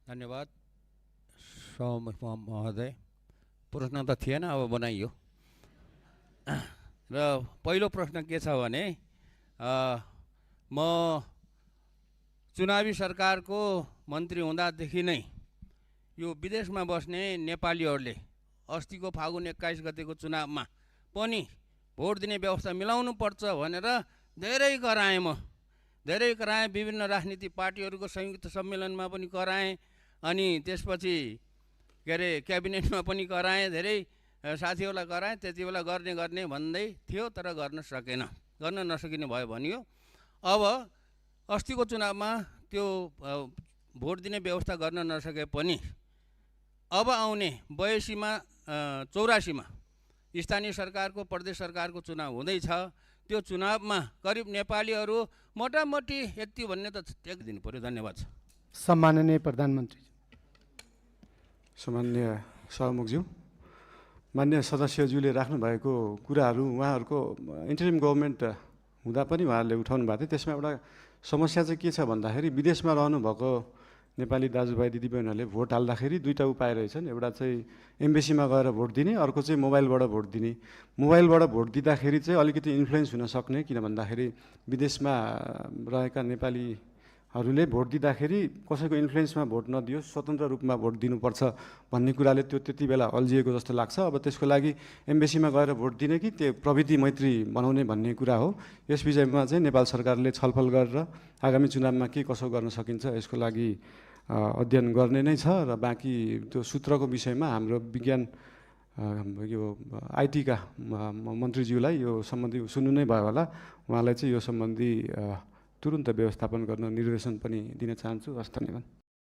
धन्यवाद महोदय। प्रश्न त थिएन, अब बनाइयो। र पहिलो प्रश्न के छ भने म चुनावी सरकारको मन्त्री हुँदादेखि नै यो विदेशमा बस्ने नेपालीहरूले अस्तिको फागुन 21 गतेको चुनावमा पनि भोट दिने व्यवस्था मिलाउनु पर्छ भनेर धेरै कराएँ। धेरै कराएँ, विभिन्न राजनीतिक पार्टीहरूको संयुक्त सम्मेलनमा पनि कराएँ, अनि त्यसपछि के अरे क्याबिनेटमा पनि कराएँ, धेरै साथीहरूलाई कराएँ। त्यति बेला गर्ने भन्दै थियो, तर गर्न नसकिने भयो भनियो। अब अस्तिको चुनावमा त्यो भोट दिने व्यवस्था गर्न नसके पनि अब आउने 82मा 84मा स्थानीय सरकारको, प्रदेश सरकारको चुनाव हुँदैछ। त्यो चुनावमा करिब नेपालीहरू मोटामोटी यति भन्ने त एक दिनु पर्यो। धन्यवाद। सम्माननीय प्रधानमन्त्री। सम्माननीय सभामुखज्यू, मान्य सदस्यज्यूले राख्नुभएको कुराहरू उहाँहरूको इन्टरिम गभर्मेन्ट हुँदा पनि उहाँहरूले उठाउनु भएको थियो। त्यसमा एउटा समस्या चाहिँ के छ भन्दाखेरि विदेशमा रहनुभएको नेपाली दाजुभाइ दिदीबहिनीहरूले भोट हाल्दाखेरि दुईवटा उपाय रहेछन्। एउटा चाहिँ एम्बेसीमा गएर भोट दिने, अर्को चाहिँ मोबाइलबाट भोट दिने। मोबाइलबाट भोट दिँदाखेरि चाहिँ अलिकति इन्फ्लुएन्स हुन सक्ने, किन भन्दाखेरि विदेशमा रहेका नेपालीहरूले भोट दिँदाखेरि कसैको इन्फ्लुएन्समा भोट नदियोस्, स्वतन्त्र रूपमा भोट दिनुपर्छ भन्ने कुराले त्यो त्यति बेला अल्झिएको जस्तो लाग्छ। अब त्यसको लागि एम्बेसीमा गएर भोट दिने कि त्यो प्रविधि मैत्री बनाउने भन्ने कुरा हो। यस विषयमा चाहिँ नेपाल सरकारले छलफल गरेर आगामी चुनावमा के कसो गर्न सकिन्छ यसको लागि अध्ययन गर्ने नै छ। र बाँकी त्यो सूत्रको विषयमा हाम्रो विज्ञान यो आइटीका मन्त्रीज्यूलाई यो सम्बन्धी सुन्नु नै भयो होला। उहाँलाई चाहिँ यो सम्बन्धी तुरुन्त व्यवस्थापन गर्न निर्देशन पनि दिन चाहन्छु। हस्, धन्यवाद।